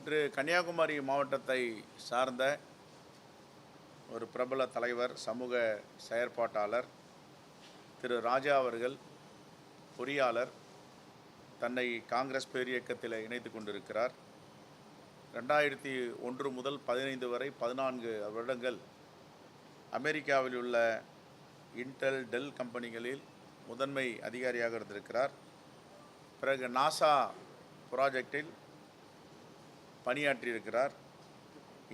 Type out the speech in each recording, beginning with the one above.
இன்று கன்னியாகுமரி மாவட்டத்தை சார்ந்த ஒரு பிரபல தலைவர், சமூக செயற்பாட்டாளர் திரு ராஜா அவர்கள், பொறியாளர், தன்னை காங்கிரஸ் பேரியக்கத்தில் இணைத்து கொண்டிருக்கிறார். 2001 முதல் 15 வரை 14 வருடங்கள் அமெரிக்காவில் உள்ள இன்டெல், டெல் கம்பெனிகளில் முதன்மை அதிகாரியாக இருந்திருக்கிறார். பிறகு நாசா ப்ராஜெக்டில் பணியாற்றியிருக்கிறார்.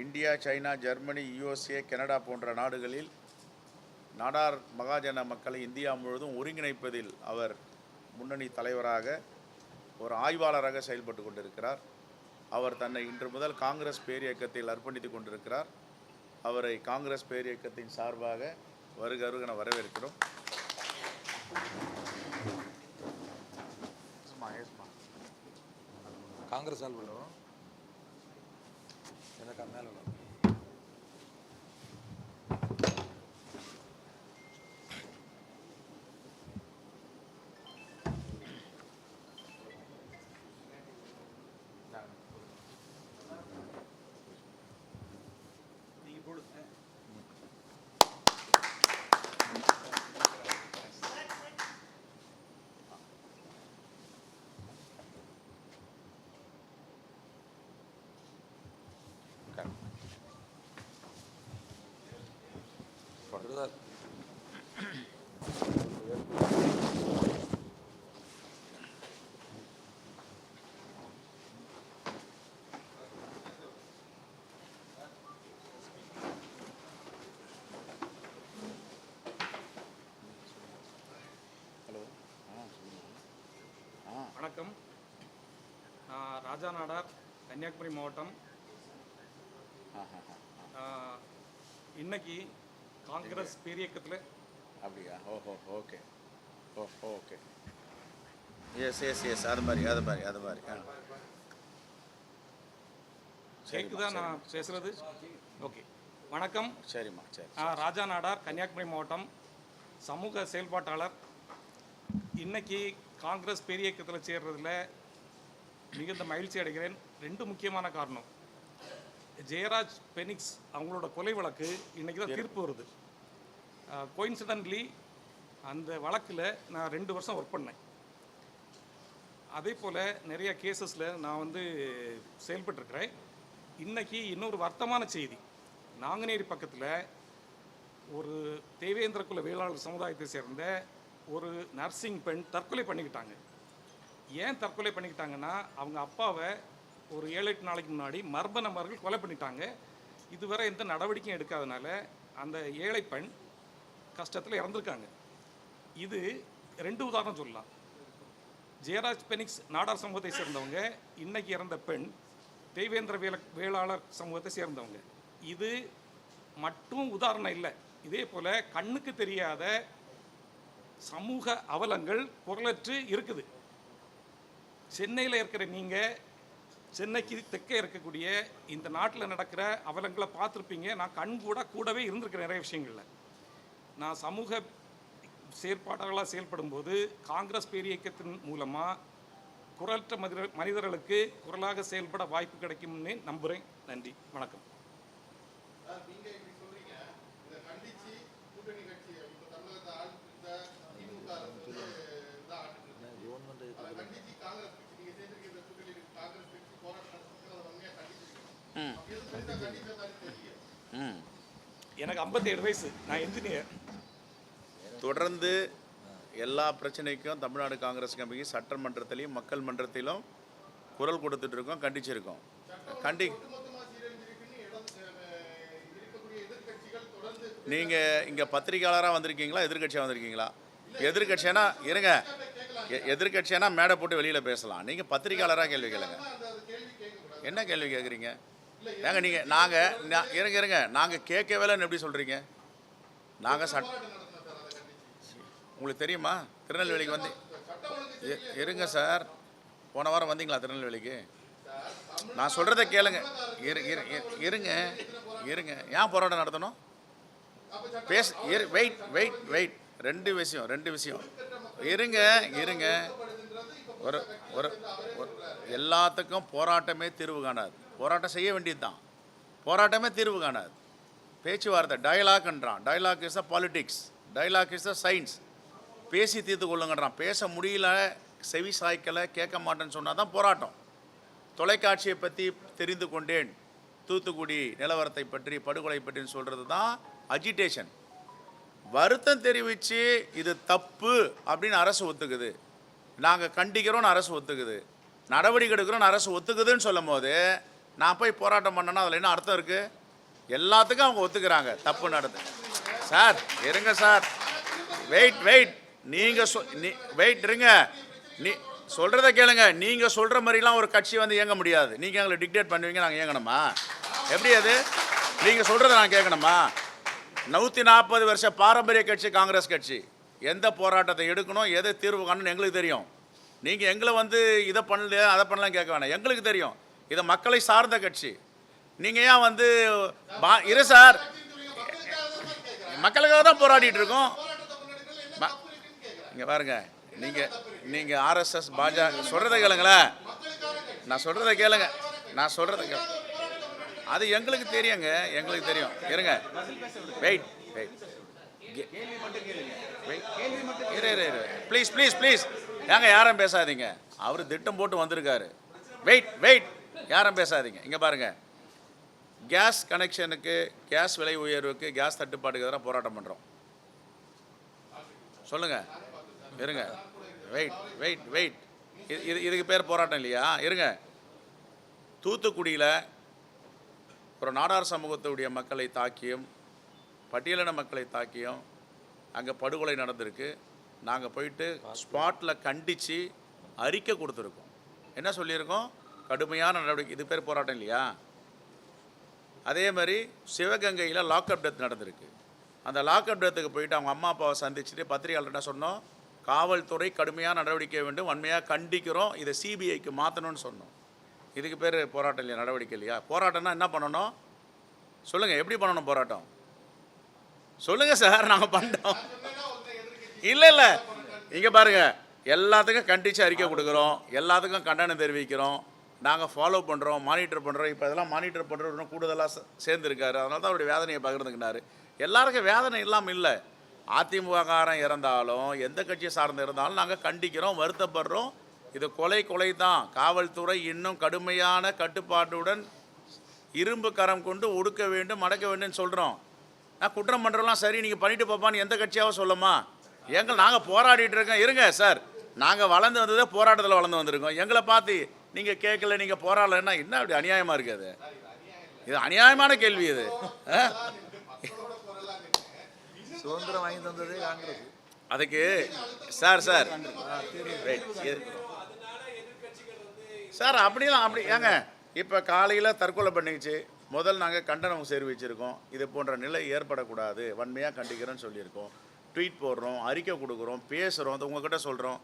India, China, Germany, USA, Canada போன்ற நாடுகளில் நாடார் மகாஜன மக்களை இந்தியா முழுவதும் ஒருங்கிணைப்பதில் அவர் முன்னணி தலைவராக, ஒரு ஆய்வாளராக செயல்பட்டு கொண்டிருக்கிறார். அவர் தன்னை இன்று முதல் காங்கிரஸ் பேரியக்கத்தில் அர்ப்பணித்துக் கொண்டிருக்கிறார். அவரை காங்கிரஸ் பேரியக்கத்தின் சார்பாக வருக வருகென வரவேற்கிறோம். காங்கிரஸ் ஆள் விடுறோம் எனக்கு மேலே விடும். வணக்கம். நான் ராஜா நாடார், கன்னியாகுமரி மாவட்டம். இன்னைக்கு காங்கிரஸ் பேரியக்கத்தில் அப்படியா? ஓஹோ, ஓகே, ஓஹோ, ஓகே, எஸ் எஸ் எஸ் அது மாதிரி கேக்குதா நான் பேசுறது? ஓகே, வணக்கம். சரிம்மா, சரி. ராஜா நாடார், கன்னியாகுமரி மாவட்டம், சமூக செயல்பாட்டாளர். இன்னைக்கு காங்கிரஸ் பேரியக்கத்தில் சேர்றதுல மிகுந்த மகிழ்ச்சி அடைகிறேன். 2 முக்கியமான காரணம். ஜெயராஜ் பெனிக்ஸ் அவங்களோட கொலை வழக்கு இன்றைக்கி தான் தீர்ப்பு வருது. கோயின்சிடென்ட்லி அந்த வழக்கில் நான் 2 வருஷம் ஒர்க் பண்ணேன். அதே போல் நிறைய கேசஸில் நான் செயல்பட்டுருக்கிறேன். இன்றைக்கி இன்னொரு வருத்தமான செய்தி. நாங்குநேரி பக்கத்தில் ஒரு தேவேந்திர குல வேளாளர் சமுதாயத்தை சேர்ந்த ஒரு நர்சிங் பெண் தற்கொலை பண்ணிக்கிட்டாங்க. ஏன் தற்கொலை பண்ணிக்கிட்டாங்கன்னா, அவங்க அப்பாவை ஒரு 7-8 நாளைக்கு முன்னாடி மர்ம நபர்கள் கொலை பண்ணிட்டாங்க. இதுவரை எந்த நடவடிக்கையும் எடுக்காதனால அந்த ஏழை பெண் கஷ்டத்தில் இறந்துருக்காங்க. இது 2 உதாரணம் சொல்லலாம். ஜெயராஜ் பெனிக்ஸ் நாடார் சமூகத்தை சேர்ந்தவங்க, இன்னைக்கு இறந்த பெண் தேவேந்திர வேளாளர் சமூகத்தை சேர்ந்தவங்க. இது மட்டும் உதாரணம் இல்லை. இதே போல் கண்ணுக்கு தெரியாத சமூக அவலங்கள் குரலற்று இருக்குது. சென்னையில் இருக்கிற நீங்கள், சென்னைக்கு தெற்கே இருக்கக்கூடிய இந்த நாட்டில் நடக்கிற அவலங்களை பார்த்துருப்பீங்க. நான் கூடவே இருந்திருக்கிறேன் நிறைய விஷயங்களில். நான் சமூக செயற்பாட்டாளர்களாக செயல்படும் போது காங்கிரஸ் பேரியக்கத்தின் மூலமாக குரலற்ற மனிதர்களுக்கு குரலாக செயல்பட வாய்ப்பு கிடைக்கும்னு நம்புகிறேன். நன்றி, வணக்கம். எனக்கு 57 வயசு, நான் என்ஜினியர். தொடர்ந்து எல்லா பிரச்சனைக்கும் தமிழ்நாடு காங்கிரஸ் கமிட்டி சட்டமன்றத்திலையும் மக்கள் மன்றத்திலும் குரல் கொடுத்துட்டு இருக்கோம், கண்டிச்சிருக்கோம். நீங்கள் இங்கே பத்திரிகையாளராக வந்திருக்கீங்களா, எதிர்கட்சியாக வந்திருக்கீங்களா? எதிர்கட்சியானா இருங்க, எதிர்கட்சியானா மேடை போட்டு வெளியில் பேசலாம். நீங்கள் பத்திரிகையாளராக கேள்வி கேளுங்க. என்ன கேள்வி கேட்குறீங்க? ஏங்க நீங்கள் இருங்க நாங்கள் கேட்கவேலன்னு எப்படி சொல்கிறீங்க? நாங்கள் உங்களுக்கு தெரியுமா? திருநெல்வேலிக்கு வந்து இருங்க சார், போன வாரம் வந்தீங்களா திருநெல்வேலிக்கு? நான் சொல்கிறத கேளுங்க. இருங்க இருங்க ஏன் போராட்டம் நடத்தணும்? வெயிட் 2 விஷயம் இருங்க ஒரு ஒரு எல்லாத்துக்கும் போராட்டமே தீர்வு காணாது. போராட்டம் செய்ய வேண்டியது தான், போராட்டமே தீர்வு காணாது. பேச்சுவார்த்தை டயலாக்ன்றான். Dialogue is a politics, dialogue is a science. பேசி தீர்த்து கொள்ளுங்கன்றான். பேச முடியல, செவி சாய்க்கலை, கேட்க மாட்டேன்னு சொன்னால் தான் போராட்டம். தொலைக்காட்சியை பற்றி தெரிந்து கொண்டேன், தூத்துக்குடி நிலவரத்தை பற்றி, படுகொலை பற்றின்னு சொல்கிறது தான் அஜிடேஷன். வருத்தம் தெரிவித்து இது தப்பு அப்படின்னு அரசு ஒத்துக்குது, நாங்கள் கண்டிக்கிறோன்னு அரசு ஒத்துக்குது, நடவடிக்கை எடுக்கிறோன்னு அரசு ஒத்துக்குதுன்னு சொல்லும் போது நான் போய் போராட்டம் பண்ணேன்னா அதில் என்ன அர்த்தம் இருக்குது? எல்லாத்துக்கும் அவங்க ஒத்துக்கிறாங்க தப்பு நடந்து. சார் இருங்க சார், வெயிட் நீங்கள் வெயிட் இருங்க, நீ சொல்கிறத கேளுங்க. நீங்கள் சொல்கிற மாதிரிலாம் ஒரு கட்சி வந்து இயங்க முடியாது. நீங்கள் எங்களை டிக்டேட் பண்ணுவீங்க, நாங்கள் இயங்கணுமா? எப்படி அது? நீங்கள் சொல்கிறத நான் கேட்கணுமா? 140 வருஷ பாரம்பரிய கட்சி காங்கிரஸ் கட்சி. எந்த போராட்டத்தை எடுக்கணும், எதை தீர்வு காணணும்னு எங்களுக்கு தெரியும். நீங்கள் எங்களை வந்து இதை பண்ணல அதை பண்ணலாம் கேட்க வேணாம், எங்களுக்கு தெரியும். இது மக்களை சார்ந்த கட்சி. நீங்கள் ஏன் வந்து இரு சார், மக்களுக்காக தான் போராடிட்டு இருக்கோம். இங்கே பாருங்க, நீங்கள் ஆர்எஸ்எஸ் பாஜக சொல்கிறத கேளுங்களேன், நான் சொல்கிறத கேளுங்க, நான் சொல்கிறத கேளு. அது எங்களுக்கு தெரியுங்க, எங்களுக்கு தெரியும். இருங்க, வெயிட் ப்ளீஸ் ஏங்க யாரும் பேசாதீங்க. அவர் திட்டம் போட்டு வந்திருக்காரு. வெயிட் யாரும் பேசாதீங்க. இங்கே பாருங்கள், கேஸ் கனெக்ஷனுக்கு, கேஸ் விலை உயர்வுக்கு, கேஸ் தட்டுப்பாட்டுக்கு எதிராக போராட்டம் பண்ணுறோம். சொல்லுங்கள். இருங்க, வெயிட் இதுக்கு பேர் போராட்டம் இல்லையா? இருங்க, தூத்துக்குடியில் ஒரு நாடார் சமூகத்துடைய மக்களை தாக்கியும் பட்டியலின மக்களை தாக்கியும் அங்கே படுகொலை நடந்திருக்கு. நாங்கள் போயிட்டு ஸ்பாட்டில் கண்டித்து அறிக்கை கொடுத்துருக்கோம். என்ன சொல்லியிருக்கோம்? கடுமையான நடவடிக்கை. இது பேர் போராட்டம் இல்லையா? அதே மாதிரி சிவகங்கையில் லாக்அப் டெத் நடந்திருக்கு. அந்த லாக்அப் டெத்துக்கு போயிட்டு அவங்க அம்மா அப்பாவை சந்திச்சுட்டு பத்திரிகையாளர்கிட்ட சொன்னோம், காவல்துறை கடுமையான நடவடிக்கை வேண்டும், வன்மையாக கண்டிக்கிறோம், இதை சிபிஐக்கு மாற்றணும்னு சொன்னோம். இதுக்கு பேர் போராட்டம் இல்லையா? நடவடிக்கை இல்லையா? போராட்டம்னா என்ன பண்ணணும் சொல்லுங்கள், எப்படி பண்ணணும் போராட்டம்? சொல்லுங்கள் சார், நாங்கள் பண்ணிட்டோம். இல்லை இங்கே பாருங்கள், எல்லாத்துக்கும் கண்டித்து அறிக்கை கொடுக்குறோம், எல்லாத்துக்கும் கண்டனம் தெரிவிக்கிறோம், நாங்கள் ஃபாலோ பண்ணுறோம், மானிட்டர் பண்ணுறோம். இப்போ இதெல்லாம் மானிட்டர் பண்ணுறோம், இன்னும் கூடுதலாக சேர்ந்துருக்காரு. அதனால தான் அவருடைய வேதனையை பகிர்ந்துக்கினார். எல்லாருக்கும் வேதனை இல்லாமல் இல்லை. அதிமுககாரன் இறந்தாலும் எந்த கட்சியை சார்ந்து இருந்தாலும் நாங்கள் கண்டிக்கிறோம், வருத்தப்படுறோம். இது கொலை தான். காவல்துறை இன்னும் கடுமையான கட்டுப்பாட்டுடன் இரும்பு கரம் கொண்டு ஒடுக்க வேண்டும், அடக்க வேண்டும்னு சொல்கிறோம். நான் குற்றம் பண்ணுறோம்லாம் சரி, நீங்கள் பண்ணிட்டு போப்பான்னு எந்த கட்சியாகவும் சொல்லுமா? நாங்கள் போராடிட்டு இருக்கோம். இருங்க சார், நாங்கள் வளர்ந்து வந்ததே போராட்டத்தில் வளர்ந்து வந்திருக்கோம். எங்களை பார்த்து நீங்கள் கேட்கல, நீங்கள் போராடலைன்னா என்ன அப்படி அநியாயமாக இருக்குது? இது அநியாயமான கேள்வி. இது சுதந்திரம் வாங்கி தந்ததே காங்கிரஸ். அதுக்கு சார் அப்படிலாம் அப்படி ஏங்க, இப்போ காலையில் தற்கொலை பண்ணிச்சு, முதல் நாங்கள் கண்டனம் தெரிவிச்சிருக்கோம். இது போன்ற நிலை ஏற்படக்கூடாது, வன்மையாக கண்டிக்கிறோன்னு சொல்லியிருக்கோம். ட்வீட் போடுறோம், அறிக்கை கொடுக்குறோம், பேசுகிறோம். அது உங்கள்கிட்ட சொல்கிறோம்,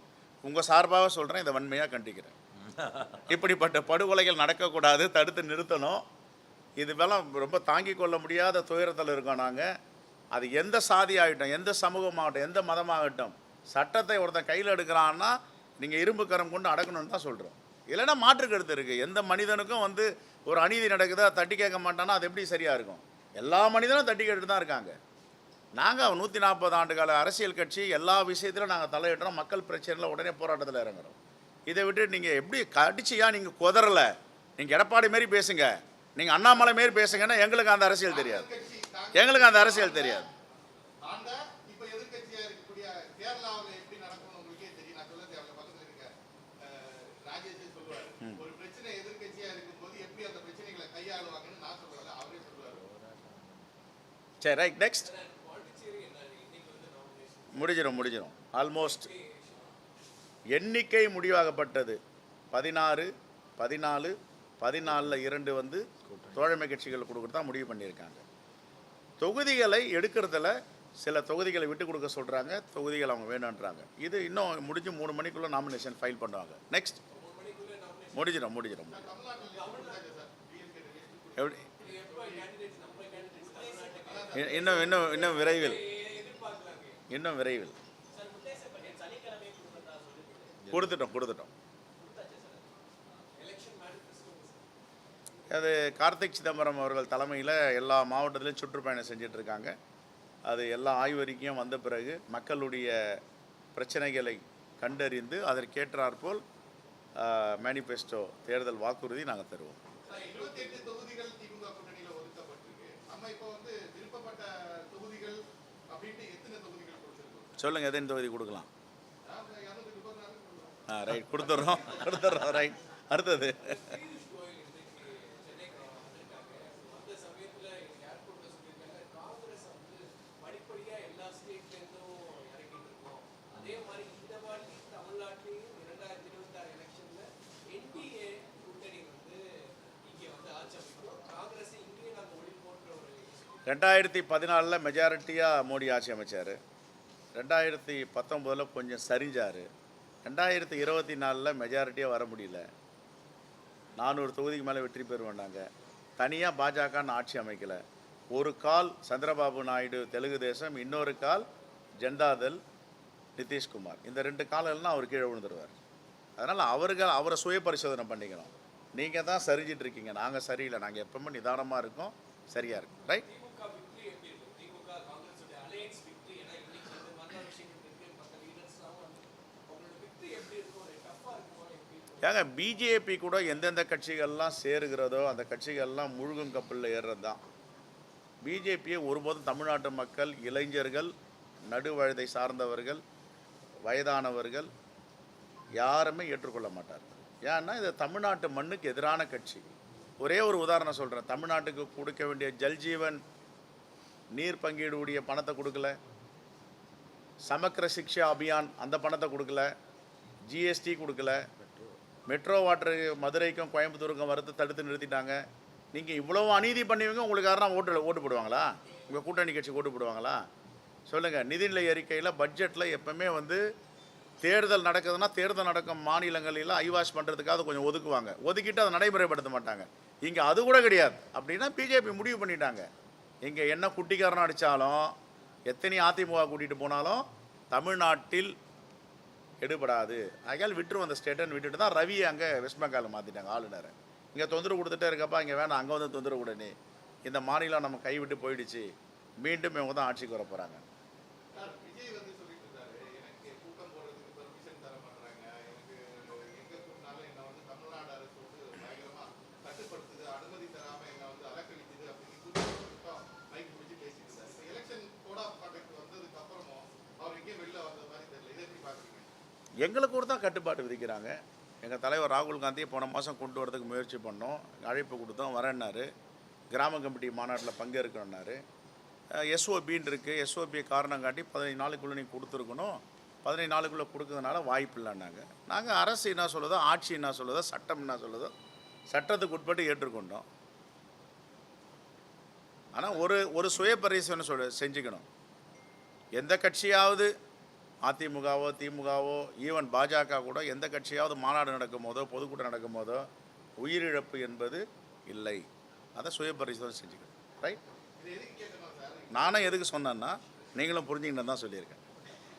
உங்கள் சார்பாக சொல்கிறேன், இதை வன்மையாக கண்டிக்கிறேன். இப்படிப்பட்ட படுகொலைகள் நடக்கக்கூடாது, தடுத்து நிறுத்தணும். இது வேலாம் ரொம்ப தாங்கிக் கொள்ள முடியாத துயரத்தில் இருக்கோம் நாங்கள். அது எந்த சாதி ஆகட்டும், எந்த சமூகமாகட்டும், எந்த மதமாகட்டும், சட்டத்தை ஒருத்தன் கையில் எடுக்கிறான்னா நீங்கள் இரும்பு கரம் கொண்டு அடக்கணும்னு தான் சொல்கிறோம். இல்லைன்னா மாற்று கருத்து இருக்குது. எந்த மனிதனுக்கும் வந்து ஒரு அநீதி நடக்குதா தட்டி கேட்க மாட்டான்னா அது எப்படி சரியாக இருக்கும்? எல்லா மனிதனும் தட்டி கேட்டுட்டு தான் இருக்காங்க. நாங்கள் 140 ஆண்டு கால அரசியல் கட்சி, எல்லா விஷயத்திலும் நாங்கள் தலையிடுறோம். மக்கள் பிரச்சனையில் உடனே போராட்டத்தில் இறங்குறோம். இதை விட்டு நீங்கள் எப்படி கடிச்சியா நீங்கள் குதறலை, நீங்கள் எடப்பாடி மாரி பேசுங்க, நீங்கள் அண்ணாமலை மாரி பேசுங்கன்னா எங்களுக்கு அந்த அரசியல் தெரியாது, எங்களுக்கு அந்த அரசியல் தெரியாது. சரி, ரைட், நெக்ஸ்ட். முடிஞ்சிடும் ஆல்மோஸ்ட். எண்ணிக்கை முடிவாகப்பட்டது 16, 14, 14ல் 2 வந்து தோழமை கட்சிகள் கொடுக்குறது தான் முடிவு பண்ணியிருக்காங்க. தொகுதிகளை எடுக்கிறதுல சில தொகுதிகளை விட்டு கொடுக்க சொல்கிறாங்க, தொகுதிகள் அவங்க வேணுன்றாங்க. இது இன்னும் முடிஞ்சு 3 மணிக்குள்ளே நாமினேஷன் ஃபைல் பண்ணுவாங்க. நெக்ஸ்ட் முடிஞ்சிடும். எப்படி இன்னும் விரைவில் கொடுத்துட்டோம். அது கார்த்திக் சிதம்பரம் அவர்கள் தலைமையில் எல்லா மாவட்டத்திலையும் சுற்றுப்பயணம் செஞ்சிட்ருக்காங்க. அது எல்லா ஆய்வறிக்கையும் வந்த பிறகு மக்களுடைய பிரச்சனைகளை கண்டறிந்து அதற்கேற்றாற்போல் மேனிஃபெஸ்டோ தேர்தல் வாக்குறுதி நாங்கள் தருவோம். 28 தொகுதிகள் திமுக கூட்டணியில ஒதுக்கப்பட்டிருக்கு. நம்ம இப்போ வந்து விருப்பப்பட்ட தொகுதிகள் அப்படின்ட்டு எத்தனை தொகுதிகள் கொடுத்துருக்கோம்? சொல்லுங்கள், எத்தனை தொகுதி கொடுக்கலாம்? 234 ரைட், கொடுத்துட்றோம். ரைட். அடுத்தது ரெண்டாயிரத்தி 14 மெஜாரிட்டியாக மோடி ஆட்சி அமைச்சார். 2019 கொஞ்சம் சரிஞ்சார். 2024 மெஜாரிட்டியாக வர முடியல. 400 தொகுதிக்கு மேலே வெற்றி பெறுவாண்டாங்க. தனியாக பாஜகன்னு ஆட்சி அமைக்கலை. ஒரு கால் சந்திரபாபு நாயுடு தெலுங்கு தேசம், இன்னொரு கால் ஜனதாதள் நிதிஷ்குமார். இந்த 2 காலெல்லாம் அவர் கீழே விழுந்துருவார். அதனால் அவரை சுய பரிசோதனை பண்ணிக்கணும். நீங்கள் தான் சரிஞ்சிட்டு இருக்கீங்க, நாங்கள் சரியில்லை. நாங்கள் எப்பவுமே நிதானமாக இருக்கோம், சரியாக இருக்கும். ரைட். ஏங்க, பிஜேபி கூட எந்தெந்த கட்சிகள்லாம் சேருகிறதோ அந்த கட்சிகள்லாம் முழுகும் கப்பலில் ஏறுறது தான். பிஜேபியை ஒருபோதும் தமிழ்நாட்டு மக்கள், இளைஞர்கள், நடுவயதை சார்ந்தவர்கள், வயதானவர்கள் யாருமே ஏற்றுக்கொள்ள மாட்டார். ஏன்னா இது தமிழ்நாட்டு மண்ணுக்கு எதிரான கட்சி. ஒரே ஒரு உதாரணம் சொல்கிறேன். தமிழ்நாட்டுக்கு கொடுக்க வேண்டிய ஜல்ஜீவன் நீர் பங்கீடுடைய பணத்தை கொடுக்கல, சமக்கிர சிக்ஷா அபியான் அந்த பணத்தை கொடுக்கல, ஜிஎஸ்டி கொடுக்கல, மெட்ரோ வாட்டர் மதுரைக்கும் கோயம்புத்தூருக்கும் வரத்து தடுத்து நிறுத்திட்டாங்க. நீங்கள் இவ்வளோ அநீதி பண்ணுவீங்க, உங்களுக்கு யாரும் ஓட்டு போடுவாங்களா? உங்கள் கூட்டணி கட்சி ஓட்டு போடுவாங்களா? சொல்லுங்கள். நிதிநிலை அறிக்கையில் பட்ஜெட்டில் எப்பவுமே வந்து தேர்தல் நடக்குதுன்னா தேர்தல் நடக்கும் மாநிலங்களில் ஐவாஷ் பண்ணுறதுக்காக கொஞ்சம் ஒதுக்குவாங்க. ஒதுக்கிட்டு அதை நடைமுறைப்படுத்த மாட்டாங்க. இங்கே அது கூட கிடையாது. அப்படின்னா பிஜேபி முடிவு பண்ணிட்டாங்க, இங்கே என்ன குட்டிக்காரன் அடித்தாலும், எத்தனை அதிமுக கூட்டிகிட்டு போனாலும் தமிழ்நாட்டில் எடுபடாது. ஆகையால் விட்டுரும் அந்த ஸ்டேட்டுன்னு விட்டுட்டு தான் ரவியை அங்கே வெஸ்ட் பெங்காலில் மாற்றிட்டாங்க ஆளுநரை. இங்கே தொந்தரவு கொடுத்துட்டே இருக்கப்பா, இங்கே வேணாம், அங்கே வந்து தொந்தரவு கொடுனே. இந்த மாநிலம் நம்ம கைவிட்டு போயிடுச்சு, மீண்டும் இவங்க தான் ஆட்சிக்கு வர போகிறாங்க. விஜய் வந்து சொல்லிட்டு இருந்தாரு, எனக்கு கூட்டம் போடுறதுக்கு பெர்மிஷன் தர மாட்டாங்க, எனக்கு எங்க கூட்டினாலும் என்ன வந்து தமிழ்நாடு அரசு வந்து பயங்கரமா கட்டுப்படுத்துது, அனுமதி தராம என்ன வந்து அலக்கழிக்குது அப்படின்னு கூட்டம் மைக் பிடிச்சி பேசிட்டு இருந்தாரு. இப்போ எலெக்ஷன் கோட் ஆஃப் கான்டக்ட் வந்ததுக்கு அப்புறமும் அவர் எங்கேயும் வெளில வந்த மாதிரி தெரியல. இதை எப்படி பார்க்குறீங்க? எங்களுக்கு கூட தான் கட்டுப்பாடு விதிக்கிறாங்க. எங்கள் தலைவர் ராகுல் காந்தியை போன மாதம் கொண்டு வரதுக்கு முயற்சி பண்ணோம், அழைப்பு கொடுத்தோம், வரேன்னாரு. கிராம கமிட்டி மாநாட்டில் பங்கேற்கணுன்னாரு. எஸ்ஓபின்னு இருக்குது, எஸ்ஓபியை காரணம் காட்டி 15 நாளுக்குள்ளே நீங்கள் கொடுத்துருக்கணும், 15 நாளுக்குள்ளே கொடுக்கறதுனால வாய்ப்பு இல்லைன்னாங்க. நாங்கள் அரசு என்ன சொல்லுதோ, ஆட்சி என்ன சொல்லுதோ, சட்டம் என்ன சொல்லுதோ, சட்டத்துக்கு உட்பட்டு ஏற்றுக்கொண்டோம். ஆனால் ஒரு சுய பரிசோதனை செஞ்சுக்கணும். எந்த கட்சியாவது, அதிமுகவோ திமுகவோ ஈவன் பாஜக கூட எந்த கட்சியாவது மாநாடு நடக்கும் போதோ பொதுக்கூட்டம் நடக்கும் போதோ உயிரிழப்பு என்பது இல்லை. அதை சுய பரிசோதனை செஞ்சுக்கணும். ரைட். நானும் எதுக்கு சொன்னேன்னா நீங்களும் புரிஞ்சுக்கிட்டு தான் சொல்லியிருக்கேன்.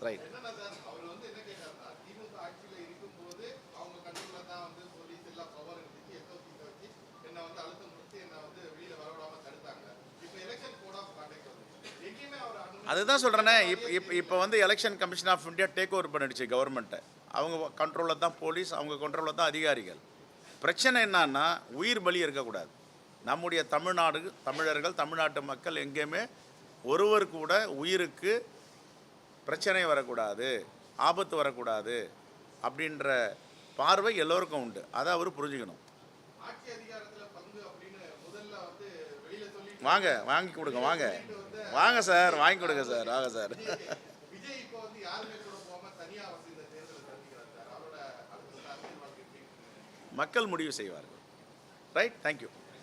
ரைட். அவர் வந்து என்ன கேட்டாருன்னா, திமுக ஆட்சியில் இருக்கும்போது அவங்க கண்ட்ரோலில் தான் வந்து போலீஸ் எல்லாம் பவர் இருந்துச்சு, எஸ்ஓபிஸை வச்சு என்னை வந்து அழுத்தம் கொடுத்து என்னை வந்து வெளியில் வரவிடாமல் தடுத்தாங்க. இப்போ எலெக்ஷன் கோட் ஆஃப் கான்டக்ட் வந்து எங்கேயுமே அவர் அதுதான் சொல்கிறேனே. இப்போ வந்து election commission of India take over பண்ணிடுச்சு கவர்மெண்ட்டை. அவங்க கண்ட்ரோலில் தான் போலீஸ், அவங்க கண்ட்ரோலில் தான் அதிகாரிகள். பிரச்சனை என்னன்னா உயிர் பலி இருக்கக்கூடாது. நம்முடைய தமிழ்நாடு, தமிழர்கள், தமிழ்நாட்டு மக்கள் எங்கேயுமே ஒருவர் கூட உயிருக்கு பிரச்சனை வரக்கூடாது, ஆபத்து வரக்கூடாது அப்படின்ற பார்வை எல்லோருக்கும் உண்டு. அதை அவர் புரிஞ்சுக்கணும். ஆட்சி அதிகாரத்தில் பங்கு அப்படின்னு முதல்ல வந்து வெளியில சொல்லி வாங்கி கொடுங்க, வாங்க சார், வாங்கி கொடுங்க சார், வாங்க சார். விஜய் இப்போ வந்து யாருமே கூட போகாம தனியா வந்து இந்த தேர்தலை சந்திக்கிறார் சார். அவரோட அடுத்த அரசியல் வாழ்க்கை மக்கள் முடிவு செய்வார்கள். ரைட். தேங்க்யூ.